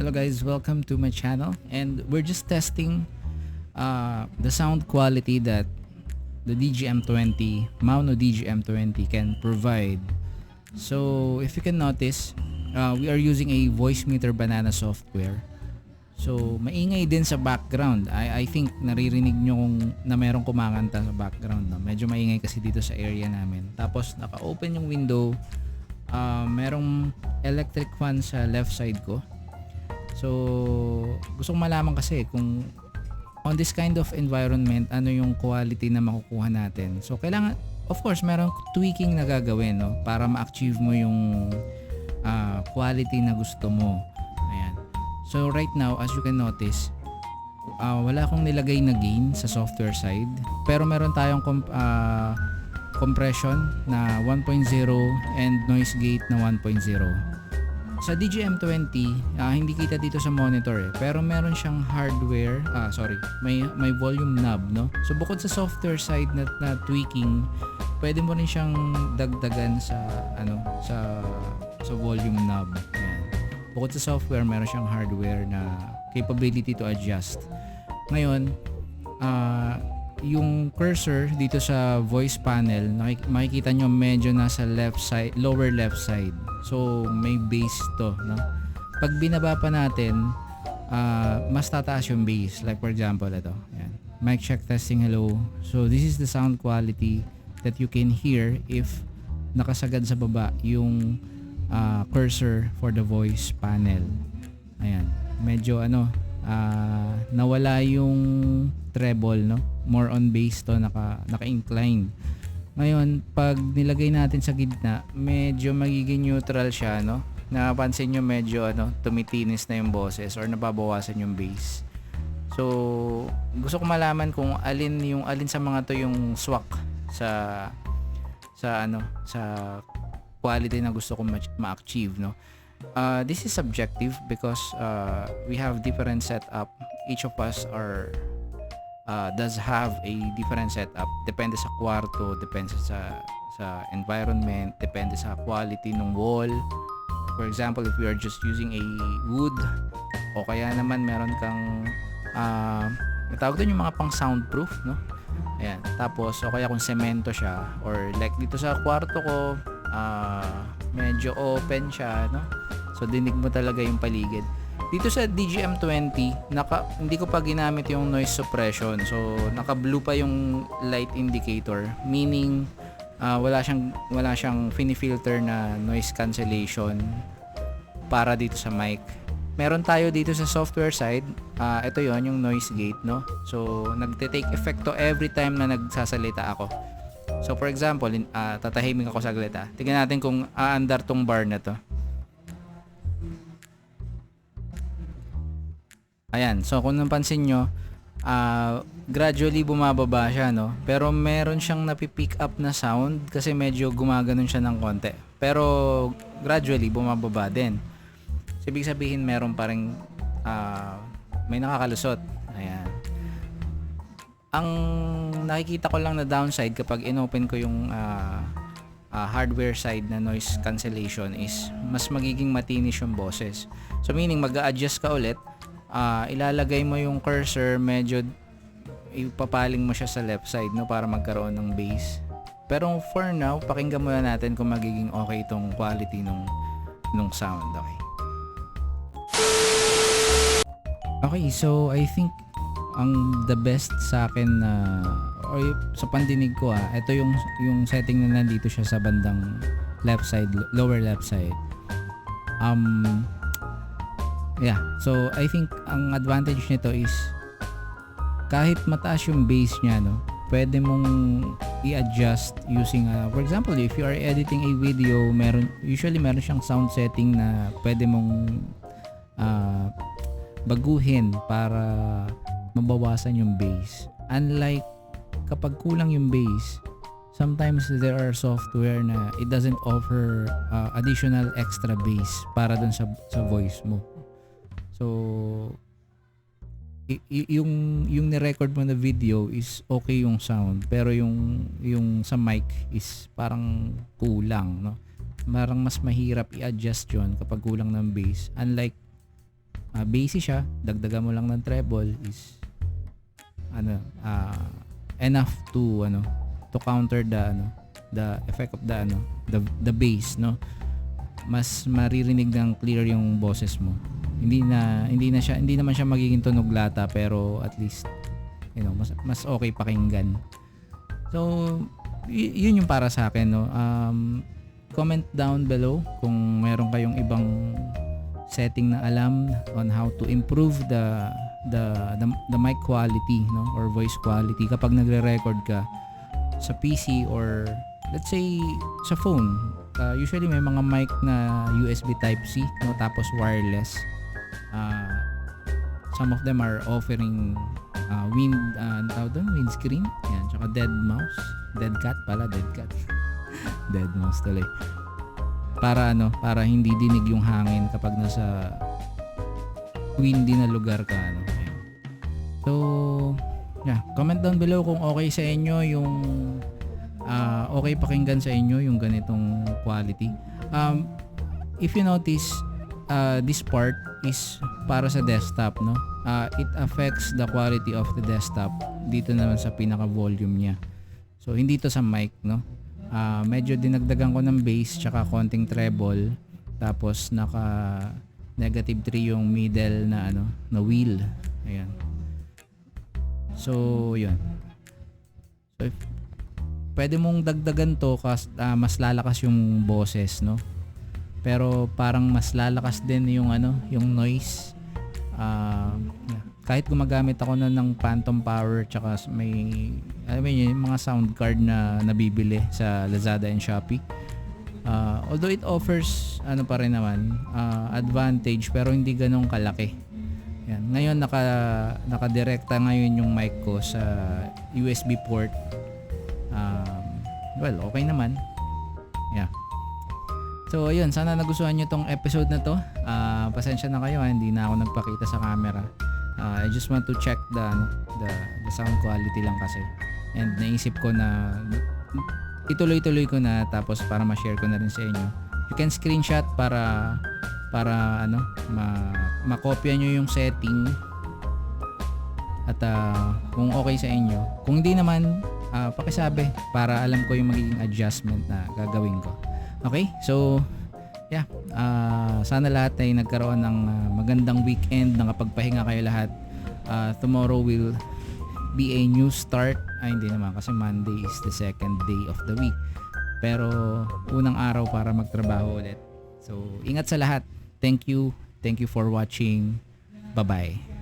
Hello guys, welcome to my channel, and we're just testing the sound quality that the DGM20, Mauno DGM20 can provide. So if you can notice, we are using a Voicemeeter Banana software. So maingay din sa background. I think naririnig nyo na merong kumakanta sa background. No? Medyo maingay kasi dito sa area namin. Tapos naka-open yung window. Merong electric fan sa left side ko. So gusto kong malaman kasi kung on this kind of environment, ano yung quality na makukuha natin. So kailangan, of course, merong tweaking na gagawin, no? Para ma-achieve mo yung quality na gusto mo. Ayan. So right now, as you can notice, wala akong nilagay na gain sa software side, pero meron tayong compression na 1.0 and noise gate na 1.0. Sa DGM20, hindi kita dito sa monitor pero meron siyang hardware, may volume knob, no? So bukod sa software side na tweaking, pwede mo rin siyang dagdagan sa sa volume knob. Ayan. Bukod sa software, meron siyang hardware na capability to adjust. Ngayon, yung cursor dito sa voice panel, makikita nyo medyo nasa left side, lower left side. So may bass to, no? Pag binaba pa natin, mas tataas yung bass. Like for example, ito. Ayan. Mic check testing, hello. So this is the sound quality that you can hear if nakasagad sa baba yung cursor for the voice panel. Ayan. Medyo nawala yung treble, no? More on bass to, naka-incline. Ngayon, pag nilagay natin sa gitna, medyo magiging neutral siya, no? Napansin nyo medyo tumitinis na yung boses or nababawasan yung bass. So, gusto ko malaman kung alin sa mga to yung swak sa quality na gusto ko ma-achieve, no? This is subjective because we have different setup. Each of us does have a different setup. Depende sa kwarto, depende sa environment, depende sa quality ng wall. For example, if we are just using a wood, o kaya naman meron kang tawag doon yung mga pang soundproof, no? Ayan. Tapos o kaya kung semento siya, or like dito sa kwarto ko, medyo open siya, no? So dinig mo talaga yung paligid. Dito sa DGM20, hindi ko pa ginamit yung noise suppression. So naka-blue pa yung light indicator, meaning wala siyang fini-filter na noise cancellation para dito sa mic. Meron tayo dito sa software side, ito yon yung noise gate, no? So nagte-take effect to every time na nagsasalita ako. So for example, tatahimik ako saglit. Tingnan natin kung aandar tong bar na to. Ayan, so kung napansin nyo, gradually bumababa siya, no? Pero meron siyang napipick up na sound kasi medyo gumaganon siya ng konti. Pero gradually bumababa din. So, ibig sabihin meron pa rin may nakakalusot. Ayan. Ang nakikita ko lang na downside kapag inopen ko yung hardware side na noise cancellation is mas magiging matinis yung boses. So meaning mag-a-adjust ka ulit, ilalagay mo yung cursor, medyo ipapaling mo siya sa left side, no, para magkaroon ng bass. Pero for now, pakinggan muna natin kung magiging okay itong quality nung sound. Okay, so I think the best sa akin or sa pandinig ko, ito yung setting na nandito siya sa bandang left side, lower left side. Yeah, so I think ang advantage nito is kahit mataas yung bass niya, no, pwede mong i-adjust using for example, if you are editing a video, usually meron siyang sound setting na pwede mong baguhin para mabawasan yung bass. Unlike kapag kulang yung bass, sometimes there are software na it doesn't offer additional extra bass para dun sa voice mo. So yung ni-record mo na video is okay yung sound, pero yung sa mic is parang kulang, no? Parang mas mahirap i-adjust yon kapag kulang ng bass. Unlike bassy siya, dagdagan mo lang ng treble is enough to counter the effect of the bass, no. Mas maririnig ng clear yung boses mo. Hindi naman siya magiging tunog lata, pero at least mas okay pakinggan. So yun yung para sa akin, no. Comment down below kung meron kayong ibang setting na alam on how to improve the mic quality, no, or voice quality kapag nagre-record ka sa PC or let's say sa phone. Usually may mga mic na USB Type-C, no, tapos wireless. Some of them are offering windscreen, yan, tsaka dead cat dead mouse tuloy, para hindi dinig yung hangin kapag nasa windy na lugar ka, Ayan. So comment down below kung okay sa inyo yung okay pakinggan sa inyo yung ganitong quality. If you notice, this part is para sa desktop, no. It affects the quality of the desktop dito naman sa pinaka volume niya. So hindi to sa mic, no. Medyo dinagdagan ko ng bass tsaka konting treble, tapos naka -3 yung middle na wheel. Ayan. So yun. So pwede mong dagdagan to kasi mas lalakas yung boses, no. Pero parang mas lalakas din yung noise. Kahit gumagamit ako ng Phantom Power tsaka may yung mga sound card na nabibili sa Lazada and Shopee. Although it offers pa rin naman advantage, pero hindi ganun kalaki. Yan. Ngayon naka-direkta ngayon yung mic ko sa USB port. Okay naman. Yeah. So ayun, sana nagustuhan nyo tong episode na to. Pasensya na kayo, hindi na ako nagpakita sa camera. I just want to check the sound quality lang kasi. And naisip ko na ituloy-tuloy ko na, tapos para ma-share ko na rin sa inyo. You can screenshot para makopya nyo yung setting. At kung okay sa inyo. Kung hindi naman, pakisabi para alam ko yung magiging adjustment na gagawin ko. Okay? So sana lahat ay nagkaroon ng magandang weekend, nakapagpahinga kayo lahat. Tomorrow will be a new start. Hindi naman, kasi Monday is the second day of the week, pero unang araw para magtrabaho ulit. So ingat sa lahat. Thank you for watching. Bye bye.